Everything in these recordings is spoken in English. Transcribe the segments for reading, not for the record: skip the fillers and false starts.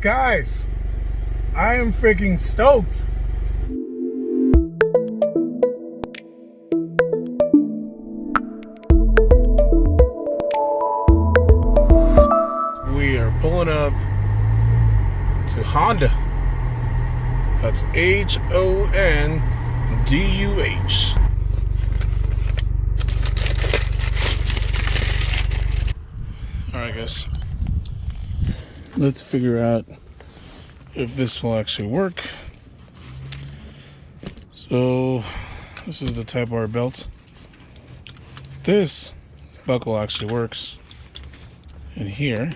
Guys, I am freaking stoked. We are pulling up to Honda. That's Honduh. Alright guys, let's figure out if this will actually work. So this is the Type R belt. This buckle actually works in here.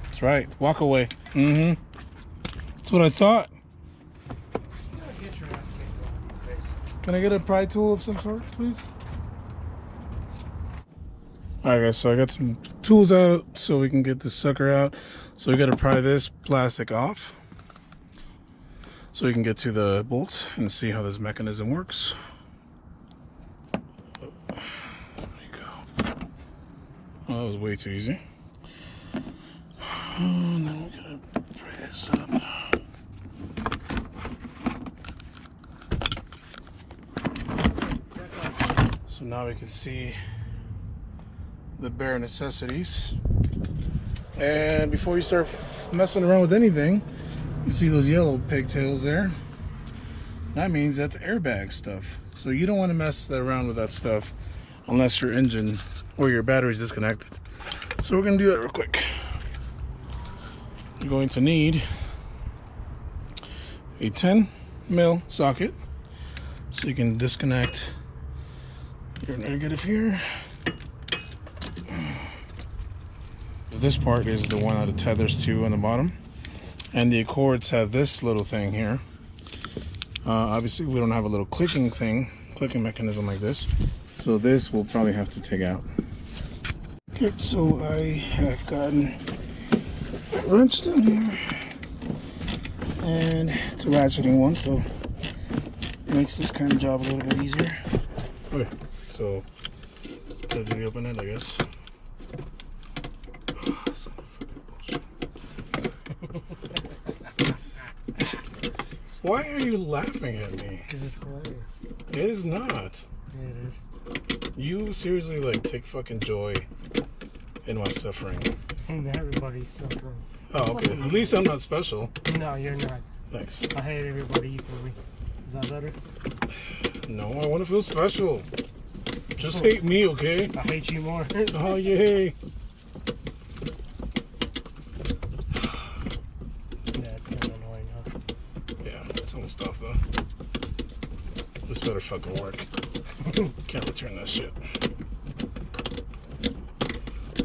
That's right, walk away. That's what I thought. Can I get a pry tool of some sort, please? Alright guys, so I got some tools out so we can get this sucker out. So we gotta pry this plastic off so we can get to the bolts and see how this mechanism works. There you go. Oh, that was way too easy. And then we gotta pry this up. So now we can see the bare necessities. And before you start messing around with anything, you see those yellow pigtails there? That means that's airbag stuff. So you don't want to mess around with that stuff unless your engine or your battery is disconnected. So we're going to do that real quick. You're going to need a 10mm socket so you can disconnect your negative here. This part is the one that it tethers to on the bottom, and the Accords have this little thing here. Obviously we don't have a little clicking mechanism like this, so this we'll probably have to take out. Okay, so I have gotten a wrench down here, and it's a ratcheting one, so it makes this kind of job a little bit easier. Okay, so gotta do the open end, I guess. Why are you laughing at me? Because it's hilarious. It is not. Yeah, it is. You seriously like take fucking joy in my suffering. And everybody's suffering. Oh, okay. At least I'm not special. No, you're not. Thanks. I hate everybody equally. Is that better? No, I want to feel special. Just hate me, okay? I hate you more. Oh, yay. Yeah, it's kind of annoying, huh? Yeah, it's almost off though. This better fucking work. Can't return that shit.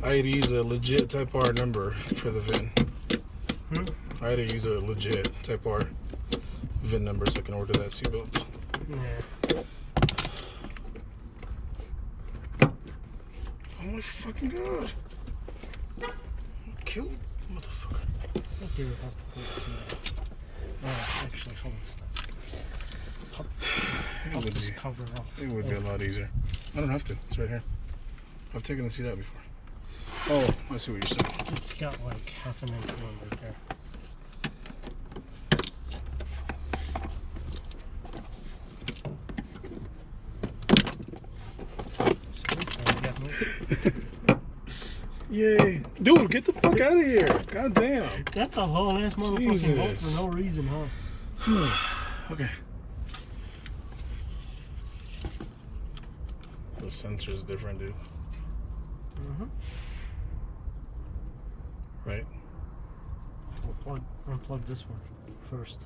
I had to use a legit Type R number for the VIN. I had to use a legit Type R VIN number so I can order that seatbelt. Yeah. Oh my fucking god. Kill motherfucker. Okay, we'll have to go see that. Actually, hold on. I'll just cover it off. It would be a lot easier. I don't have to. It's right here. I've taken the seat out before. Oh, I see what you're saying. It's got like half an inch room right there. Yay. Dude, get the fuck out of here. God damn. That's a whole ass motherfucking bolt for no reason, huh? Okay. The sensor's different, dude. Right? We'll unplug this one first.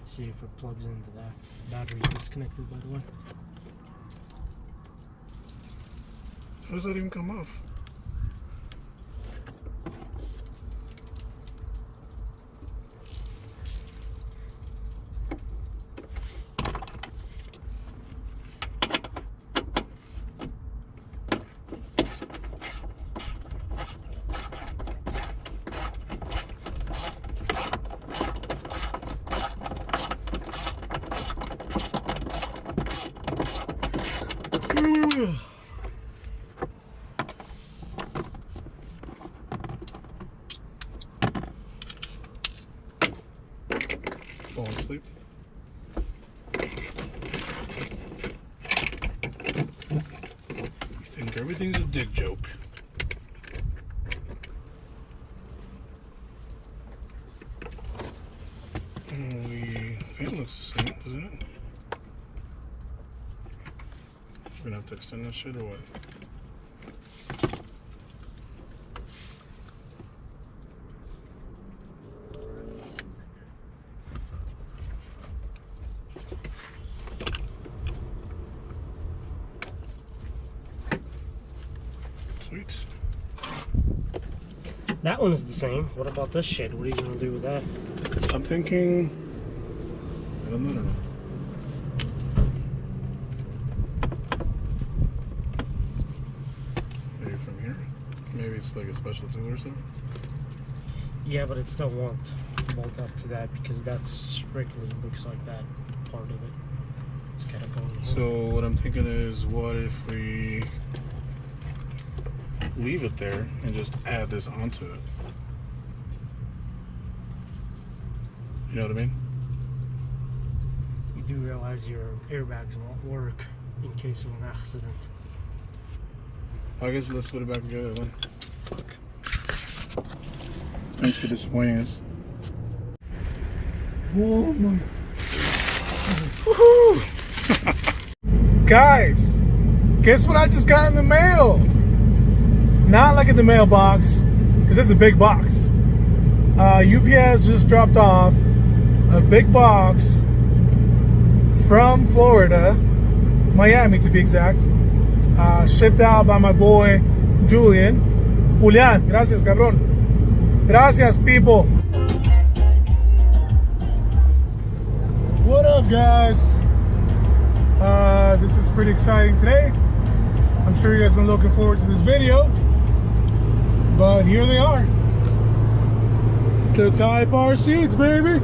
See if it plugs into that. Battery's disconnected, by the way. How does that even come off? Falling asleep. You think everything's a dick joke. It looks the same, doesn't it? We're gonna have to extend that shit or what? Sweet. That one's the same. What about this shit? What are you gonna do with that? I'm thinking, I don't know. Maybe from here? Maybe it's like a special tool or something? Yeah, but it still won't bolt up to that because that's strictly looks like that part of it. It's gotta go in here. So what I'm thinking is, what if we leave it there and just add this onto it? You know what I mean? You do realize your airbags won't work in case of an accident. I guess let's put it back together then. Fuck. Thanks for disappointing us. Oh my. Woohoo! Guys, guess what I just got in the mail? Not like in the mailbox, because it's a big box. UPS just dropped off a big box from Florida, Miami to be exact, shipped out by my boy Julian. Gracias, cabrón. Gracias, people. What up, guys? This is pretty exciting today. I'm sure you guys have been looking forward to this video, but here they are. The Type R seats, baby.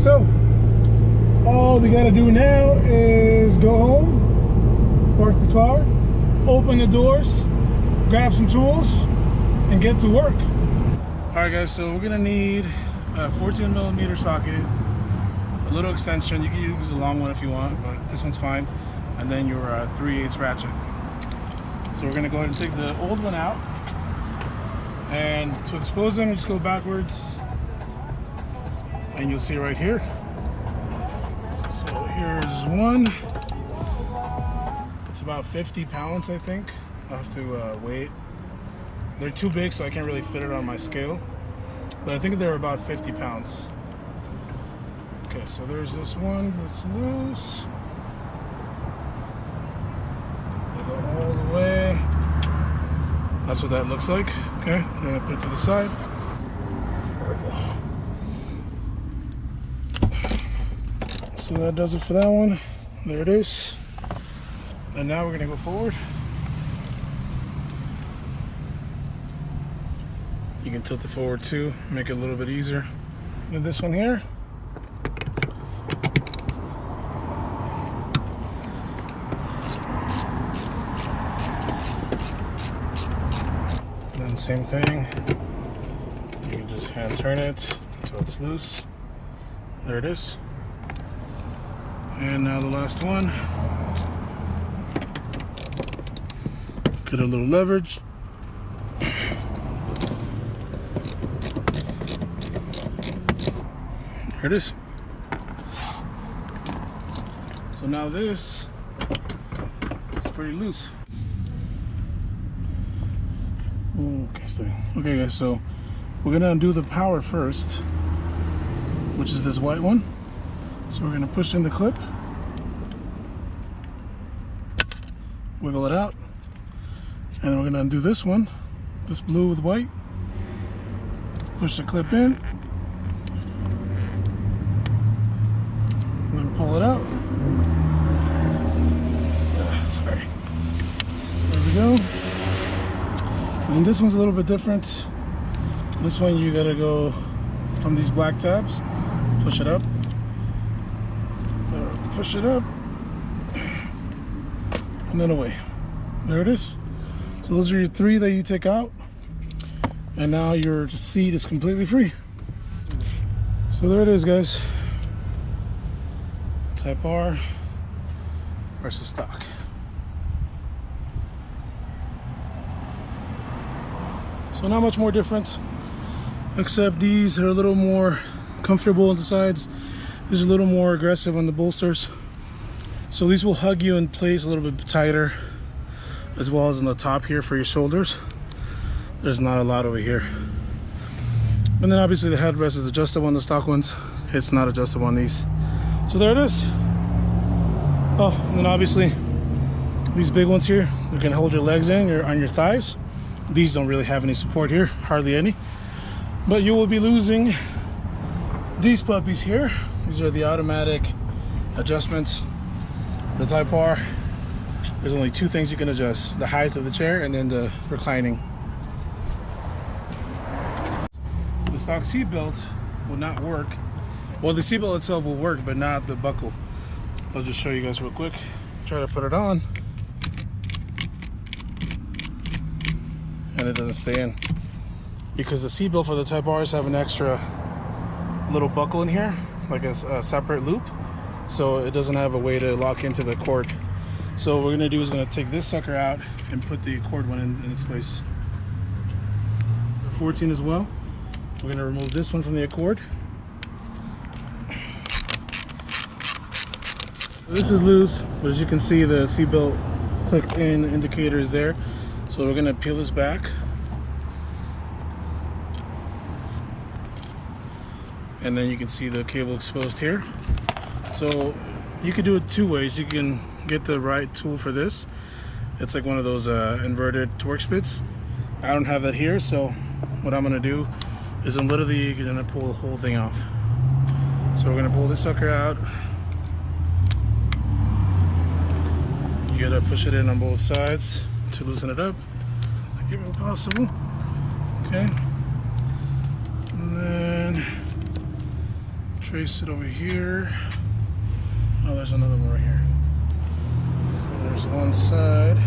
So, all we gotta do now is go home, park the car, open the doors, grab some tools, and get to work. Alright guys, so we're gonna need a 14mm socket, a little extension. You can use a long one if you want, but this one's fine. And then your 3/8 ratchet. So we're gonna go ahead and take the old one out. And to expose them, just go backwards. And you'll see right here. So here's one. It's about 50 pounds, I think. I'll have to weigh it. They're too big, so I can't really fit it on my scale. But I think they're about 50 pounds. Okay, so there's this one that's loose. They go all the way. That's what that looks like. Okay, we're gonna put it to the side. So that does it for that one. There it is. And now we're gonna go forward. You can tilt it forward too, make it a little bit easier. And this one here. And then same thing. You can just hand turn it until it's loose. There it is. And now the last one. Get a little leverage. There it is. So now this is pretty loose. Okay guys, so we're gonna undo the power first, which is this white one. So we're gonna push in the clip, wiggle it out, and then we're gonna undo this one, this blue with white, push the clip in, and then pull it out. Sorry. There we go. And this one's a little bit different. This one you gotta go from these black tabs, push it up, push it up, and then away. There it is. So those are your 3 that you take out, and now your seat is completely free. So there it is, guys. Type R versus stock. So not much more difference, except these are a little more comfortable on the sides. These are a little more aggressive on the bolsters. So these will hug you in place a little bit tighter, as well as on the top here for your shoulders. There's not a lot over here. And then obviously the headrest is adjustable on the stock ones. It's not adjustable on these. So there it is. Oh, and then obviously these big ones here, they're gonna hold your legs in on your thighs. These don't really have any support here, hardly any. But you will be losing these puppies here. These are the automatic adjustments. The Type R, there's only 2 things you can adjust: the height of the chair and then the reclining. The stock seat belt will not work. Well, the seat belt itself will work, but not the buckle. I'll just show you guys real quick. Try to put it on, and it doesn't stay in, because the seat belt for the Type R's have an extra little buckle in here, like a separate loop, so it doesn't have a way to lock into the cord. So what we're gonna do is gonna take this sucker out and put the cord one in its place. 14 as well. We're gonna remove this one from the Accord. This is loose, but as you can see, the seatbelt clicked in indicator is there. So we're gonna peel this back. And then you can see the cable exposed here. So you could do it 2 ways. You can get the right tool for this. It's like one of those inverted Torx bits. I don't have that here, so what I'm gonna do is I'm literally gonna pull the whole thing off. So we're gonna pull this sucker out. You gotta push it in on both sides to loosen it up, if possible. Okay. And then trace it over here. Oh, there's another one right here. So there's one side.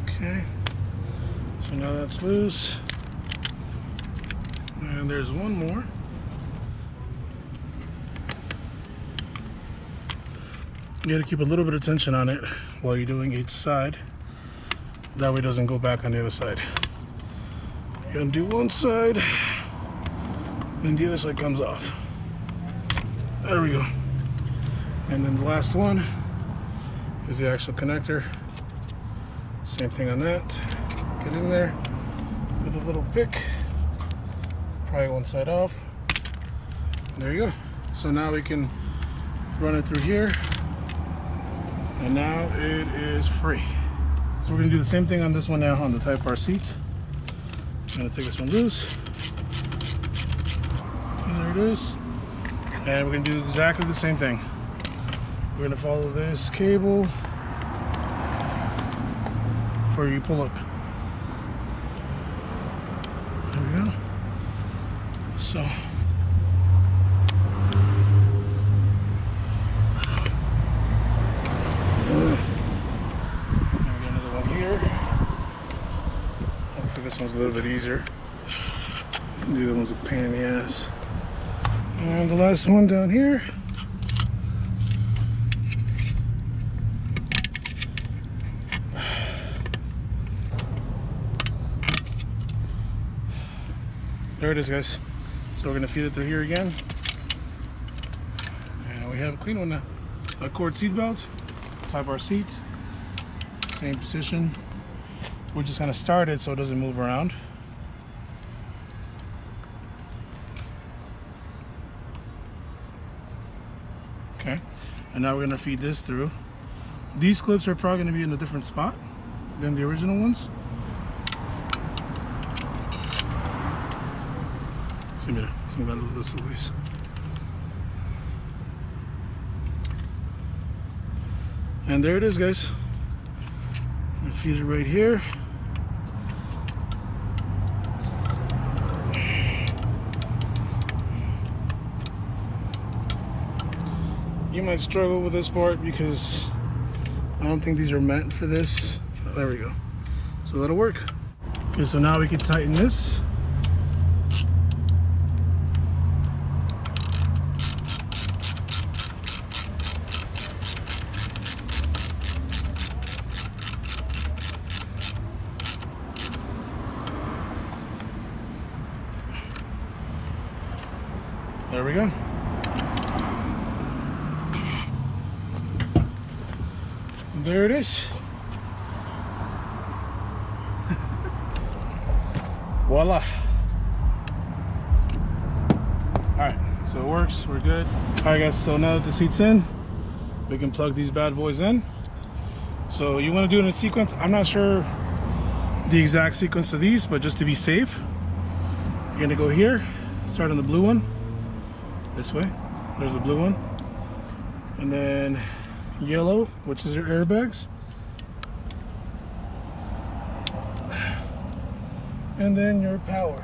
Okay. So now that's loose. And there's one more. You gotta keep a little bit of tension on it while you're doing each side. That way it doesn't go back on the other side. You're gonna do one side, then the other side comes off. There we go. And then the last one is the actual connector. Same thing on that. Get in there with a little pick. Pry one side off. There you go. So now we can run it through here. And now it is free. So we're gonna do the same thing on this one now on the Type R seat. I'm gonna take this one loose. And there it is. And we're gonna do exactly the same thing. We're gonna follow this cable where you pull up. There we go. So this one's a little bit easier. The other one's a pain in the ass. And the last one down here. There it is, guys. So we're gonna feed it through here again. And we have a clean one now. Accord seat belt, Type R seat, same position. We're just gonna start it so it doesn't move around. Okay, and now we're gonna feed this through. These clips are probably gonna be in a different spot than the original ones. And there it is, guys. I'm gonna feed it right here. you might struggle with this part because I don't think these are meant for this. Oh, there we go. So that'll work. Okay, so now we can tighten this. There we go. There it is. Voila. Alright, so it works, we're good. Alright guys, so now that the seat's in, we can plug these bad boys in. So you want to do it in a sequence. I'm not sure the exact sequence of these, but just to be safe, you're gonna go here, start on the blue one, this way, there's the blue one, and then yellow, which is your airbags, and then your power.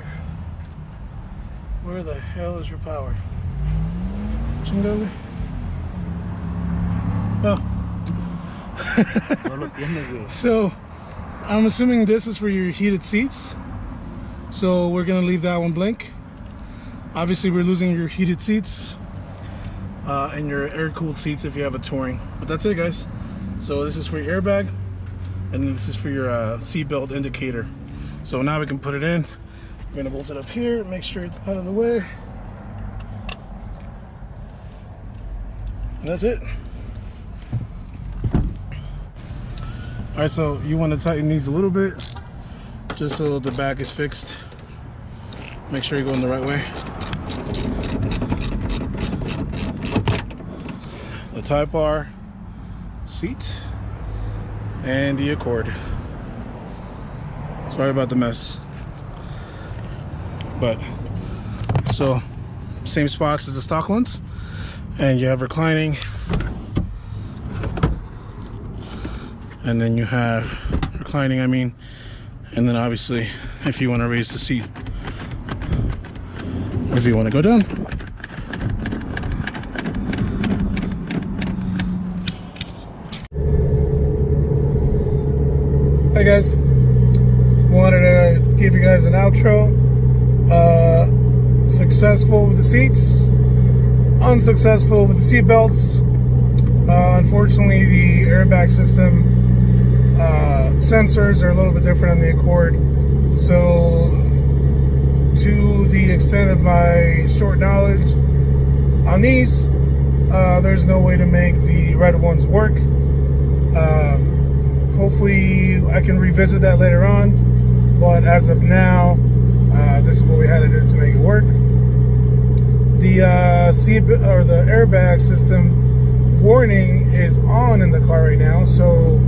Where the hell is your power? Chingawi? Oh. So I'm assuming this is for your heated seats, so we're gonna leave that one blank. Obviously we're losing your heated seats and your air-cooled seats if you have a touring, but that's it guys. So this is for your airbag, and then this is for your seat belt indicator. So now we can put it in. We're gonna bolt it up here, make sure it's out of the way, and that's it. All right, so you want to tighten these a little bit just so the back is fixed. Make sure you're going the right way. The Type R seat and the Accord. Sorry about the mess, but so same spots as the stock ones, and you have reclining, and then you have reclining, and then obviously if you want to raise the seat or if you want to go down. Hi guys, wanted to give you guys an outro. Successful with the seats, unsuccessful with the seat belts. Unfortunately, the airbag system sensors are a little bit different on the Accord. So, to the extent of my short knowledge on these, there's no way to make the red ones work. Hopefully, I can revisit that later on. But as of now, this is what we had to do to make it work. The seat or the airbag system warning is on in the car right now, so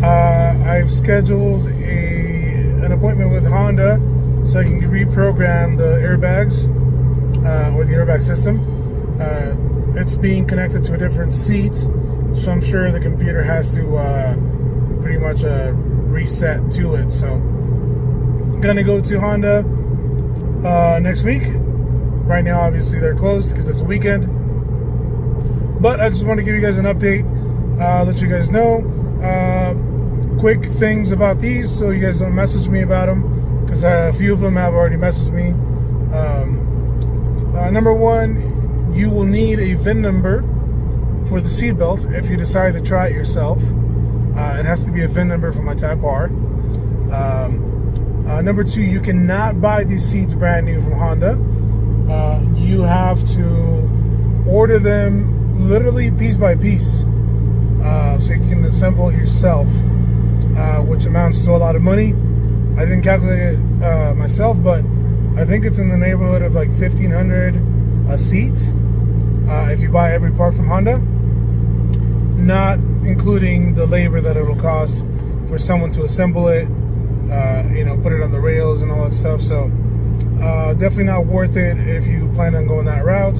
I've scheduled an appointment with Honda so I can reprogram the airbags or the airbag system. It's being connected to a different seat, so I'm sure the computer has to pretty much reset to it. So I'm gonna go to Honda next week. Right now, obviously, they're closed because it's a weekend. But I just want to give you guys an update, let you guys know. Quick things about these so you guys don't message me about them, because a few of them have already messaged me. Number one, you will need a VIN number for the seatbelt if you decide to try it yourself. It has to be a VIN number for my Type R. Number two, you cannot buy these seats brand new from Honda. You have to order them literally piece by piece, so you can assemble it yourself, which amounts to a lot of money. I didn't calculate it myself, but I think it's in the neighborhood of like $1,500 a seat if you buy every part from Honda, not including the labor that it will cost for someone to assemble it, put it on the rails and all that stuff. So definitely not worth it if you plan on going that route.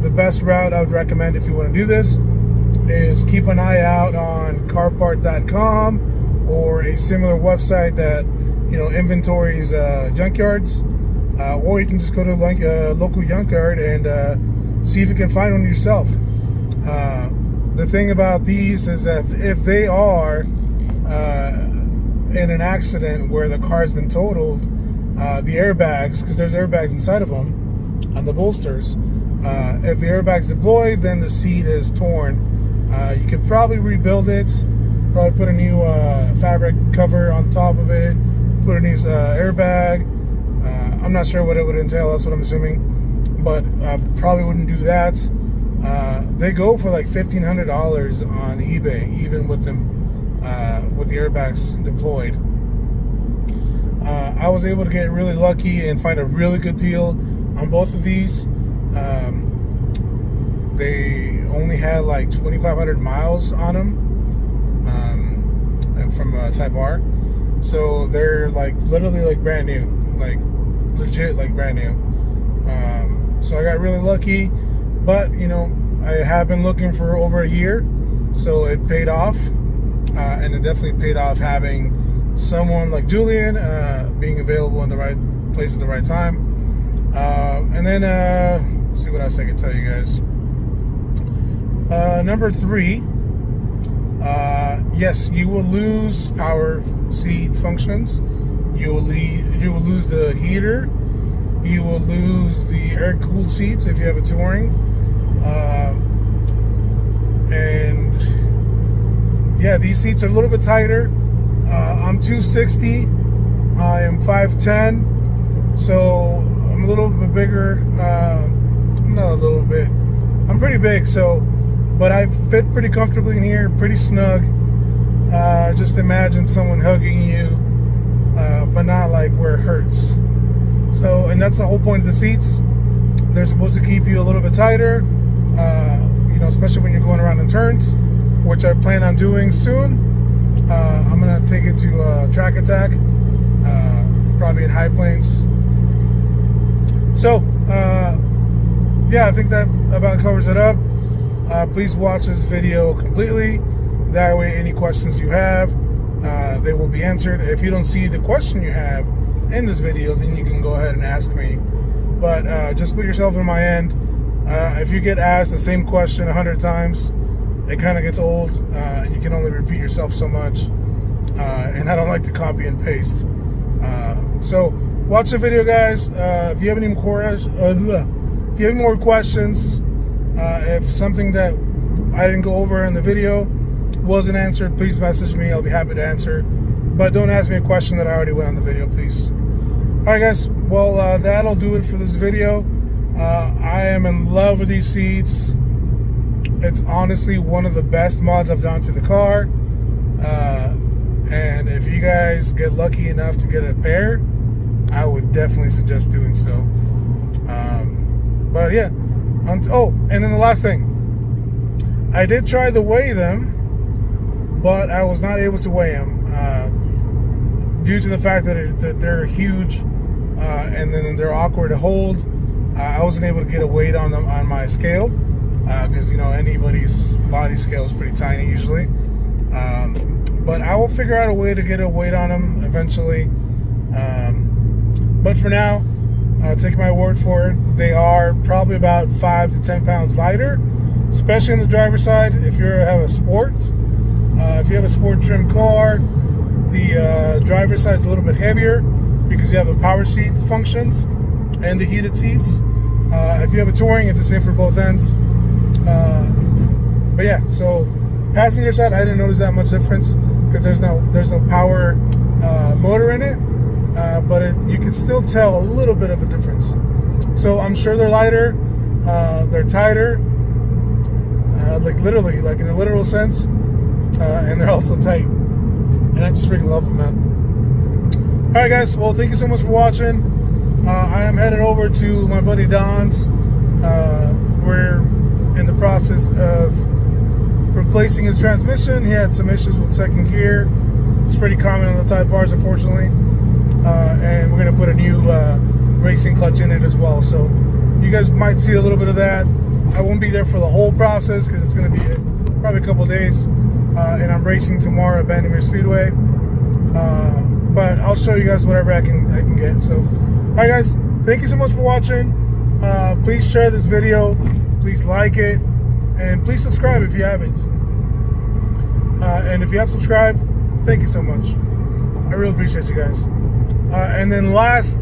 The best route I would recommend if you want to do this is keep an eye out on carpart.com or a similar website that inventories junkyards, or you can just go to a local junkyard and see if you can find one yourself. The thing about these is that if they are in an accident where the car's been totaled, the airbags, because there's airbags inside of them on the bolsters, if the airbag's deployed, then the seat is torn. You could probably rebuild it, probably put a new fabric cover on top of it, put a new airbag. I'm not sure what it would entail, that's what I'm assuming, but probably wouldn't do that. They go for like $1,500 on eBay, even with them with the airbags deployed. I was able to get really lucky and find a really good deal on both of these. They only had like 2,500 miles on them, and from Type R, so they're like literally like brand new, like legit like brand new. So I got really lucky, but you know, I have been looking for over a year, so it paid off, and it definitely paid off having someone like Julian being available in the right place at the right time. And then see what else I can tell you guys. Number 3, yes, you will lose power seat functions. You will lose the heater. You will lose the air-cooled seats if you have a touring. And yeah, these seats are a little bit tighter. I'm 260. I am 5'10", so I'm a little bit bigger. Not a little bit. I'm pretty big, so, but I fit pretty comfortably in here, pretty snug. Just imagine someone hugging you, but not like where it hurts. So, and that's the whole point of the seats. They're supposed to keep you a little bit tighter, you know, especially when you're going around in turns, which I plan on doing soon. I'm gonna take it to track attack, probably in high plains. So, yeah, I think that about covers it up. Please watch this video completely. That way, any questions you have, they will be answered. If you don't see the question you have in this video, then you can go ahead and ask me. But just put yourself in my end. If you get asked the same question 100 times, it kind of gets old. You can only repeat yourself so much. And I don't like to copy and paste. So watch the video, guys. If you have any more questions, if something that I didn't go over in the video wasn't answered, please message me. I'll be happy to answer. But don't ask me a question that I already went on the video, please. Alright guys, well that'll do it for this video. I am in love with these seats. It's honestly one of the best mods I've done to the car. And if you guys get lucky enough to get a pair, I would definitely suggest doing so. But yeah. Oh, and then the last thing. I did try to weigh them, but I was not able to weigh them due to the fact that they're huge and then they're awkward to hold. I wasn't able to get a weight on them on my scale because you know anybody's body scale is pretty tiny usually. But I will figure out a way to get a weight on them eventually. But for now, take my word for it. They are probably about 5 to 10 pounds lighter, especially on the driver's side. If you have a sport, if you have a sport trim car, the driver's side is a little bit heavier because you have the power seat functions and the heated seats. If you have a touring, it's the same for both ends. But yeah, so passenger side, I didn't notice that much difference because there's no power motor in it. But you can still tell a little bit of a difference. So I'm sure they're lighter, they're tighter, like literally, like in a literal sense, and they're also tight. And I just freaking love them, man. All right, guys. Well, thank you so much for watching. I am headed over to my buddy Don's. We're in the process of replacing his transmission. He had some issues with second gear. It's pretty common on the Type Rs, unfortunately. And we're gonna put a new racing clutch in it as well. So you guys might see a little bit of that. I won't be there for the whole process because it's gonna be probably a couple days. And I'm racing tomorrow at Bandimere Speedway. But I'll show you guys whatever I can get. So, all right, guys. Thank you so much for watching. Please share this video. Please like it, and please subscribe if you haven't. And if you have subscribed, thank you so much. I really appreciate you guys. And then last,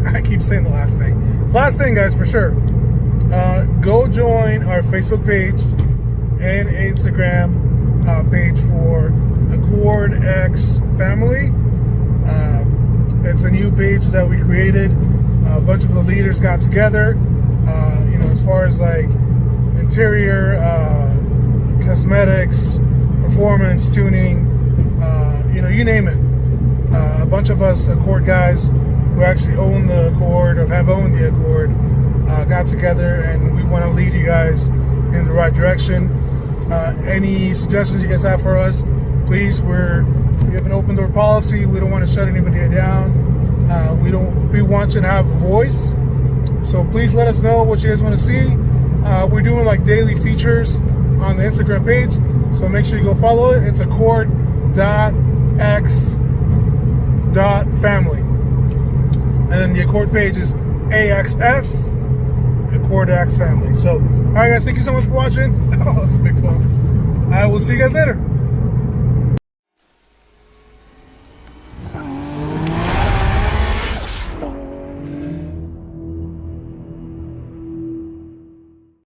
I keep saying the last thing. Last thing, guys, for sure. Go join our Facebook page and Instagram page for Accord X Family. It's a new page that we created. A bunch of the leaders got together. You know, as far as like interior, cosmetics, performance, tuning, you know, you name it. A bunch of us Accord guys who actually own the Accord or have owned the Accord got together, and we want to lead you guys in the right direction. Any suggestions you guys have for us, please. We have an open door policy. We don't want to shut anybody down. We want you to have a voice. So please let us know what you guys want to see. We're doing like daily features on the Instagram page, so make sure you go follow it. It's accord.x.family, and then the Accord page is AXF Accord X Family. So, all right, guys, thank you so much for watching. Oh, that's a big bump. I will see you guys later.